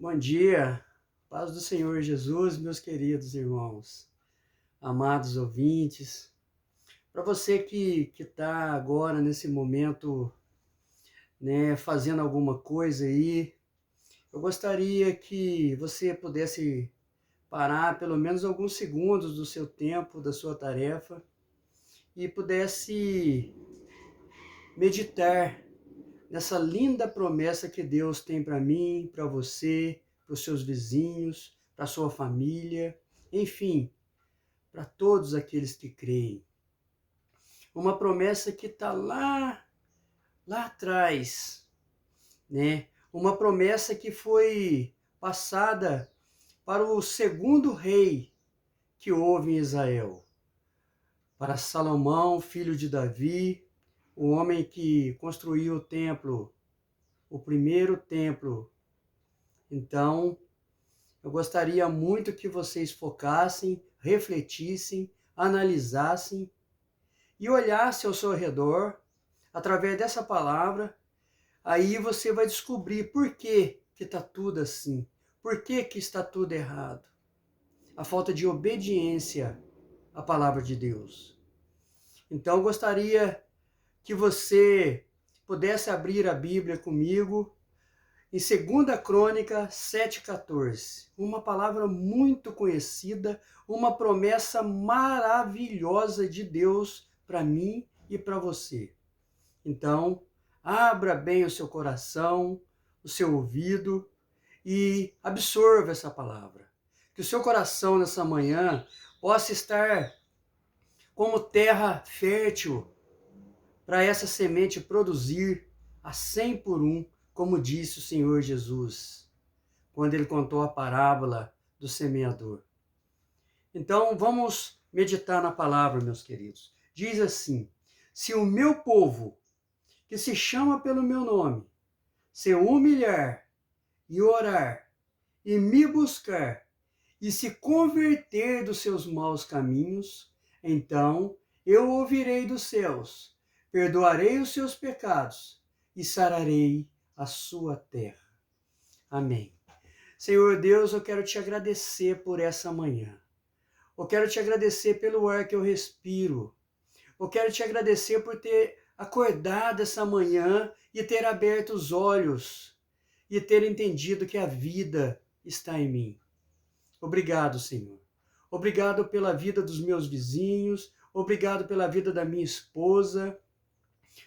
Bom dia, paz do Senhor Jesus, meus queridos irmãos, amados ouvintes. Para você que está agora nesse momento, né, fazendo alguma coisa aí, eu gostaria que você pudesse parar pelo menos alguns segundos do seu tempo, da sua tarefa, e pudesse meditar nessa linda promessa que Deus tem para mim, para você, para os seus vizinhos, para a sua família, enfim, para todos aqueles que creem. Uma promessa que está lá atrás, né? Uma promessa que foi passada para o segundo rei que houve em Israel, para Salomão, filho de Davi, o homem que construiu o templo, o primeiro templo. Então, eu gostaria muito que vocês focassem, refletissem, analisassem e olhassem ao seu redor, através dessa palavra. Aí você vai descobrir por que está tudo assim, por que está tudo errado. A falta de obediência à palavra de Deus. Então, eu gostaria que você pudesse abrir a Bíblia comigo em 2 Crônica 7,14, uma palavra muito conhecida, uma promessa maravilhosa de Deus para mim e para você. Então, abra bem o seu coração, o seu ouvido e absorva essa palavra. Que o seu coração nessa manhã possa estar como terra fértil para essa semente produzir a 100 por 1, como disse o Senhor Jesus, quando ele contou a parábola do semeador. Então, vamos meditar na palavra, meus queridos. Diz assim: se o meu povo, que se chama pelo meu nome, se humilhar e orar e me buscar e se converter dos seus maus caminhos, então eu ouvirei dos céus, perdoarei os seus pecados e sararei a sua terra. Amém. Senhor Deus, eu quero te agradecer por essa manhã. Eu quero te agradecer pelo ar que eu respiro. Eu quero te agradecer por ter acordado essa manhã e ter aberto os olhos e ter entendido que a vida está em mim. Obrigado, Senhor. Obrigado pela vida dos meus vizinhos, obrigado pela vida da minha esposa,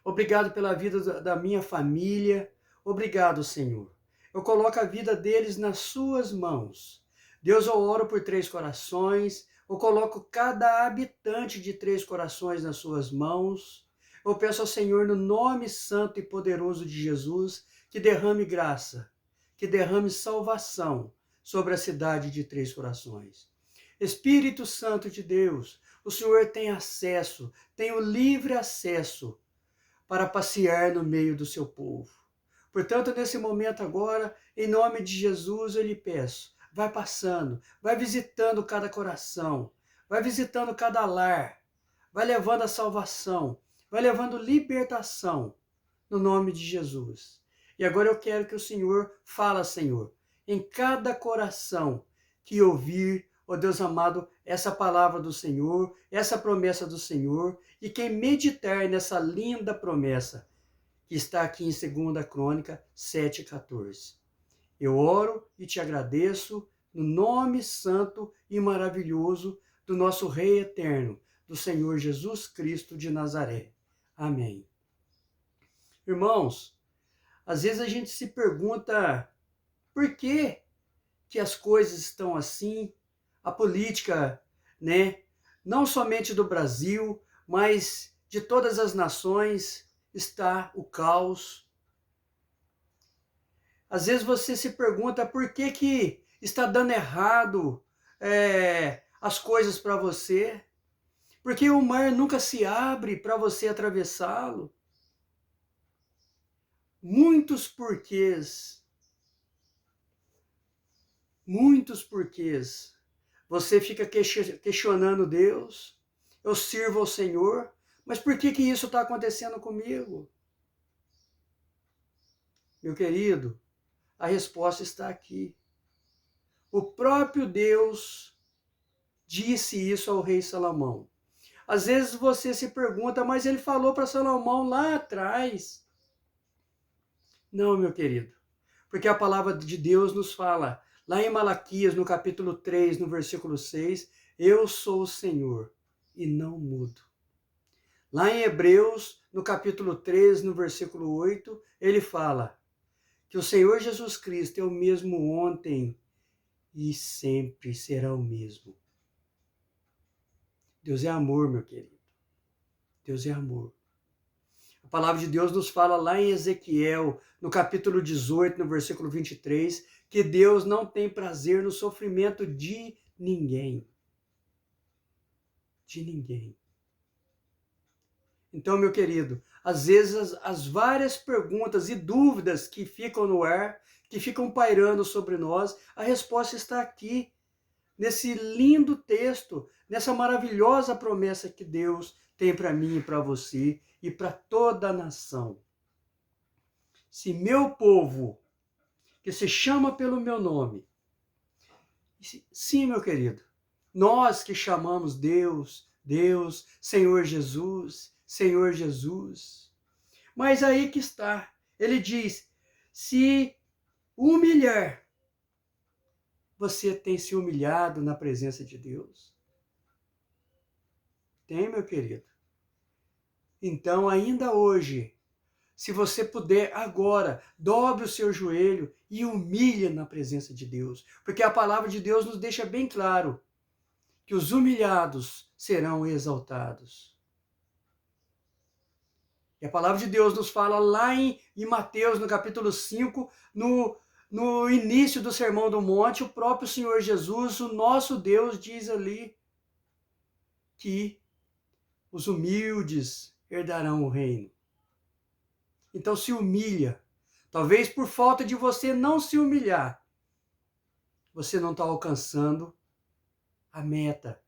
obrigado pela vida da minha família. Obrigado, Senhor. Eu coloco a vida deles nas suas mãos. Deus, eu oro por Três Corações, eu coloco cada habitante de Três Corações nas suas mãos. Eu peço ao Senhor, no nome santo e poderoso de Jesus, que derrame graça, que derrame salvação sobre a cidade de Três Corações. Espírito Santo de Deus, o Senhor tem acesso, tem o livre acesso para passear no meio do seu povo. Portanto, nesse momento agora, em nome de Jesus, eu lhe peço, vai passando, vai visitando cada coração, vai visitando cada lar, vai levando a salvação, vai levando libertação, no nome de Jesus. E agora eu quero que o Senhor fala, Senhor, em cada coração que ouvir, ó Deus amado, essa palavra do Senhor, essa promessa do Senhor, e quem meditar nessa linda promessa que está aqui em 2 Crônica 7,14. Eu oro e te agradeço no nome santo e maravilhoso do nosso Rei eterno, do Senhor Jesus Cristo de Nazaré. Amém. Irmãos, às vezes a gente se pergunta por que as coisas estão assim, a política, né, não somente do Brasil, mas de todas as nações está o caos. Às vezes você se pergunta por que está dando errado as coisas para você, porque o mar nunca se abre para você atravessá-lo. Muitos porquês. Muitos porquês. Você fica questionando Deus. Eu sirvo ao Senhor, mas por que isso está acontecendo comigo? Meu querido, A resposta está aqui. O próprio Deus disse isso ao rei Salomão. Às vezes você se pergunta, mas ele falou para Salomão lá atrás. Não, meu querido, porque a palavra de Deus nos fala, lá em Malaquias, no capítulo 3, no versículo 6, eu sou o Senhor e não mudo. Lá em Hebreus, no capítulo 3, no versículo 8, ele fala que o Senhor Jesus Cristo é o mesmo ontem e sempre será o mesmo. Deus é amor, meu querido. Deus é amor. A palavra de Deus nos fala lá em Ezequiel, no capítulo 18, no versículo 23, que Deus não tem prazer no sofrimento de ninguém. De ninguém. Então, meu querido, às vezes as várias perguntas e dúvidas que ficam no ar, que ficam pairando sobre nós, a resposta está aqui, nesse lindo texto, nessa maravilhosa promessa que Deus tem para mim e para você e para toda a nação. Se meu povo, que se chama pelo meu nome, sim, meu querido, nós que chamamos Deus, Deus, Senhor Jesus, Senhor Jesus. Mas aí que está, ele diz, se humilhar, você tem se humilhado na presença de Deus? Tem, meu querido? Então, ainda hoje, se você puder agora, dobre o seu joelho e humilhe na presença de Deus. Porque a palavra de Deus nos deixa bem claro que os humilhados serão exaltados. E a palavra de Deus nos fala lá em Mateus, no capítulo 5, no início do Sermão do Monte, o próprio Senhor Jesus, o nosso Deus, diz ali que os humildes herdarão o reino. Então se humilha. Talvez por falta de você não se humilhar, você não está alcançando a meta,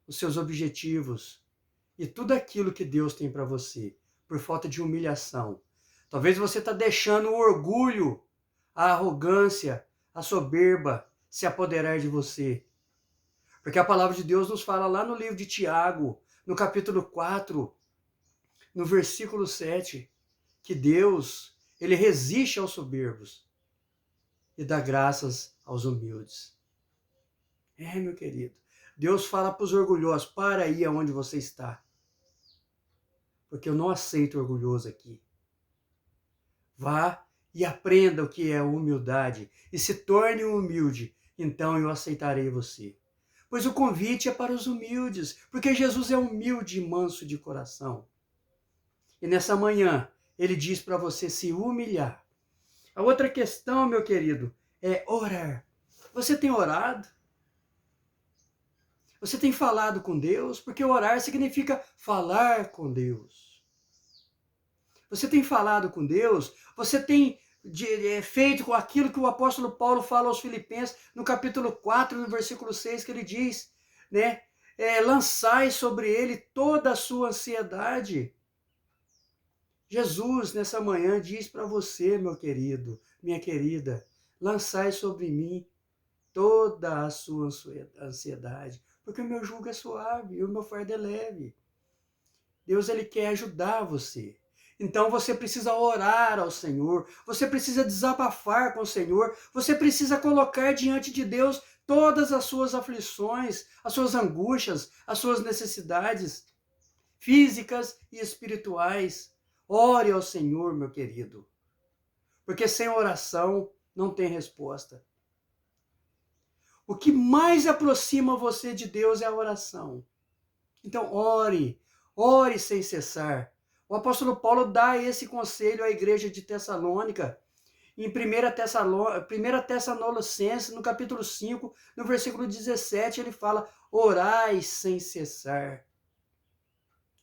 os seus objetivos e tudo aquilo que Deus tem para você, por falta de humilhação. Talvez você está deixando o orgulho, a arrogância, a soberba se apoderar de você. Porque a palavra de Deus nos fala lá no livro de Tiago, no capítulo 4, no versículo 7, que Deus, ele resiste aos soberbos e dá graças aos humildes. Meu querido, Deus fala para os orgulhosos, para aí aonde você está. Porque eu não aceito orgulhoso aqui. Vá e aprenda o que é humildade e se torne humilde, então eu aceitarei você. Pois o convite é para os humildes, porque Jesus é humilde e manso de coração. E nessa manhã, ele diz para você se humilhar. A outra questão, meu querido, é orar. Você tem orado? Você tem falado com Deus? Porque orar significa falar com Deus. Você tem falado com Deus? Você tem feito com aquilo que o apóstolo Paulo fala aos Filipenses, no capítulo 4, no versículo 6, que ele diz, né? Lançai sobre ele toda a sua ansiedade. Jesus, nessa manhã, diz para você, meu querido, minha querida, lançai sobre mim toda a sua ansiedade, porque o meu jugo é suave e o meu fardo é leve. Deus, ele quer ajudar você. Então você precisa orar ao Senhor, você precisa desabafar com o Senhor, você precisa colocar diante de Deus todas as suas aflições, as suas angústias, as suas necessidades físicas e espirituais. Ore ao Senhor, meu querido, porque sem oração não tem resposta. O que mais aproxima você de Deus é a oração. Então ore sem cessar. O apóstolo Paulo dá esse conselho à igreja de Tessalônica, em 1 Tessalonicenses, no capítulo 5, no versículo 17, ele fala, orai sem cessar.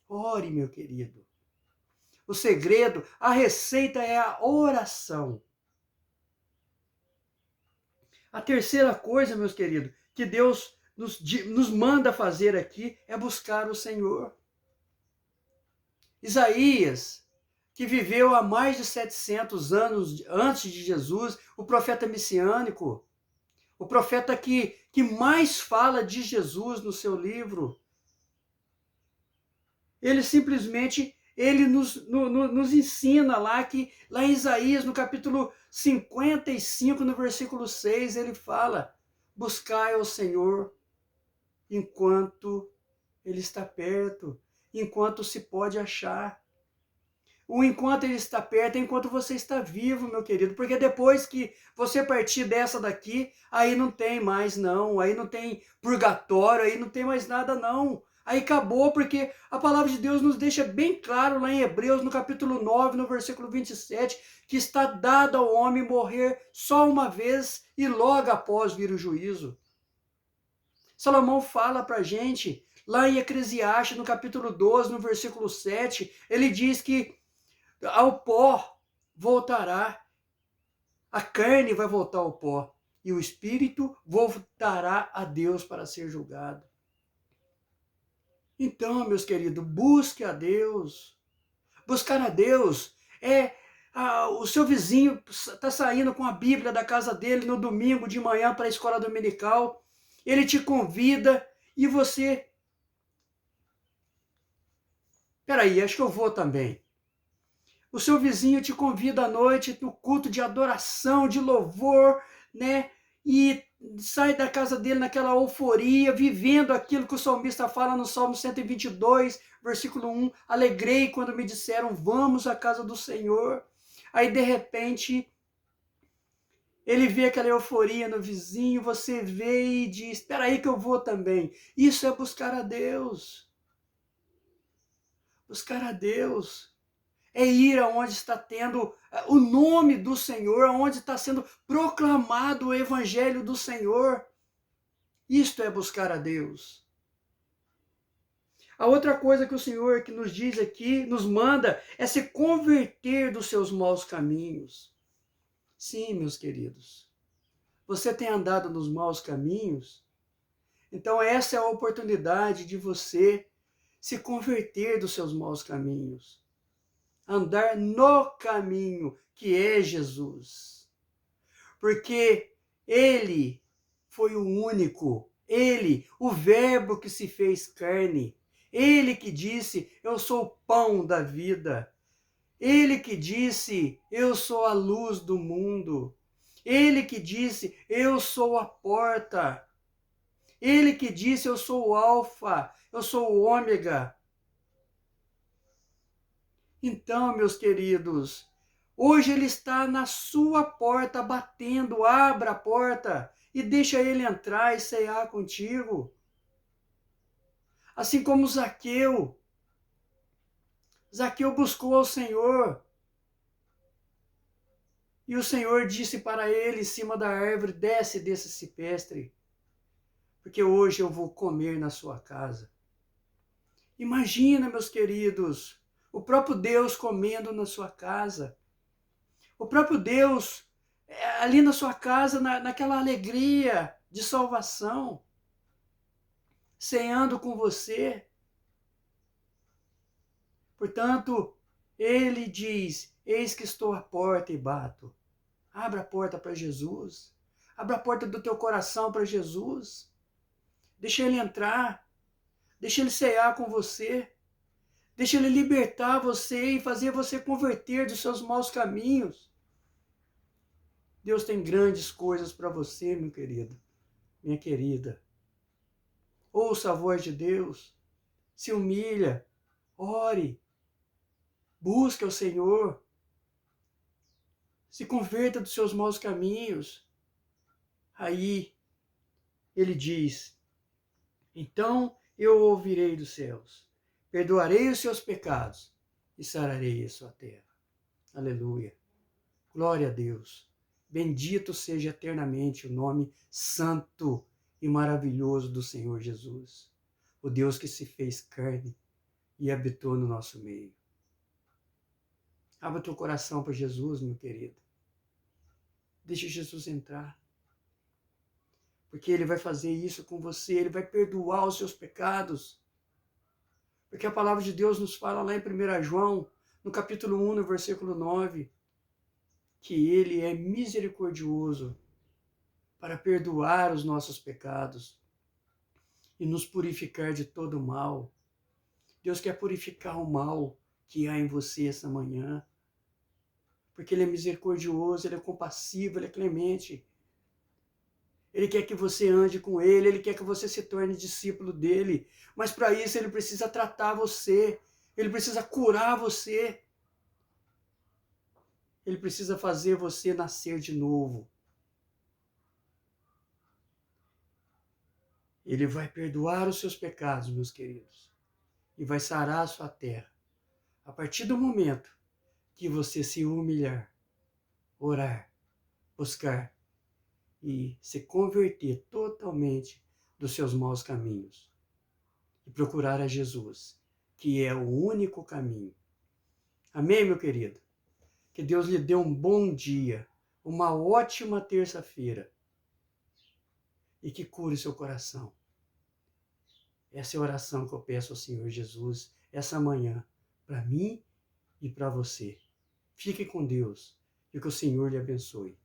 Ore, meu querido. O segredo, a receita é a oração. A terceira coisa, meus queridos, que Deus nos manda fazer aqui é buscar o Senhor. Isaías, que viveu há mais de 700 anos antes de Jesus, o profeta messiânico, o profeta que mais fala de Jesus no seu livro. Ele simplesmente, ele nos ensina lá em Isaías, no capítulo 55, no versículo 6, ele fala: buscai ao Senhor enquanto ele está perto, enquanto se pode achar. O enquanto ele está perto é enquanto você está vivo, meu querido, porque depois que você partir dessa daqui, aí não tem mais não, aí não tem purgatório, aí não tem mais nada não. Aí acabou, porque a palavra de Deus nos deixa bem claro lá em Hebreus, no capítulo 9, no versículo 27, que está dado ao homem morrer só uma vez e logo após vir o juízo. Salomão fala para a gente, lá em Eclesiastes, no capítulo 12, no versículo 7, ele diz que ao pó voltará, a carne vai voltar ao pó, e o espírito voltará a Deus para ser julgado. Então, meus queridos, busque a Deus. Buscar a Deus é o seu vizinho está saindo com a Bíblia da casa dele no domingo de manhã para a escola dominical, ele te convida e você, peraí, acho que eu vou também. O seu vizinho te convida à noite no culto de adoração, de louvor, né? E sai da casa dele naquela euforia, vivendo aquilo que o salmista fala no Salmo 122, versículo 1. Alegrei quando me disseram, vamos à casa do Senhor. Aí, de repente, ele vê aquela euforia no vizinho, você vê e diz, espera aí que eu vou também. Isso é buscar a Deus. Buscar a Deus é ir aonde está tendo o nome do Senhor, aonde está sendo proclamado o evangelho do Senhor. Isto é buscar a Deus. A outra coisa que o Senhor que nos diz aqui, nos manda, é se converter dos seus maus caminhos. Sim, meus queridos. Você tem andado nos maus caminhos? Então essa é a oportunidade de você se converter dos seus maus caminhos. Andar no caminho que é Jesus. Porque ele foi o único, ele, o verbo que se fez carne, ele que disse, eu sou o pão da vida, ele que disse, eu sou a luz do mundo, ele que disse, eu sou a porta, ele que disse, eu sou o alfa, eu sou o ômega. Então, meus queridos, hoje ele está na sua porta batendo, abra a porta e deixa ele entrar e cear contigo. Assim como Zaqueu buscou ao Senhor. E o Senhor disse para ele em cima da árvore, desce desse cipestre, porque hoje eu vou comer na sua casa. Imagina, meus queridos, o próprio Deus comendo na sua casa. O próprio Deus ali na sua casa, naquela alegria de salvação, ceando com você. Portanto, ele diz, eis que estou à porta e bato. Abra a porta para Jesus. Abra a porta do teu coração para Jesus. Deixa ele entrar. Deixa ele cear com você. Deixa ele libertar você e fazer você converter dos seus maus caminhos. Deus tem grandes coisas para você, meu querido, minha querida. Ouça a voz de Deus. Se humilha. Ore. Busque ao Senhor. Se converta dos seus maus caminhos. Aí, ele diz, então eu ouvirei dos céus, perdoarei os seus pecados e sararei a sua terra. Aleluia. Glória a Deus. Bendito seja eternamente o nome santo e maravilhoso do Senhor Jesus, o Deus que se fez carne e habitou no nosso meio. Abra teu coração para Jesus, meu querido. Deixa Jesus entrar. Porque ele vai fazer isso com você, ele vai perdoar os seus pecados. Porque a palavra de Deus nos fala lá em 1 João, no capítulo 1, no versículo 9, que Ele é misericordioso para perdoar os nossos pecados e nos purificar de todo mal. Deus quer purificar o mal que há em você essa manhã, porque Ele é misericordioso, Ele é compassivo, Ele é clemente. Ele quer que você ande com Ele quer que você se torne discípulo dEle, mas para isso Ele precisa tratar você, Ele precisa curar você, Ele precisa fazer você nascer de novo. Ele vai perdoar os seus pecados, meus queridos, e vai sarar a sua terra. A partir do momento que você se humilhar, orar, buscar e se converter totalmente dos seus maus caminhos e procurar a Jesus, que é o único caminho. Amém, meu querido? Que Deus lhe dê um bom dia, uma ótima terça-feira e que cure seu coração. Essa é a oração que eu peço ao Senhor Jesus essa manhã, para mim e para você. Fique com Deus e que o Senhor lhe abençoe.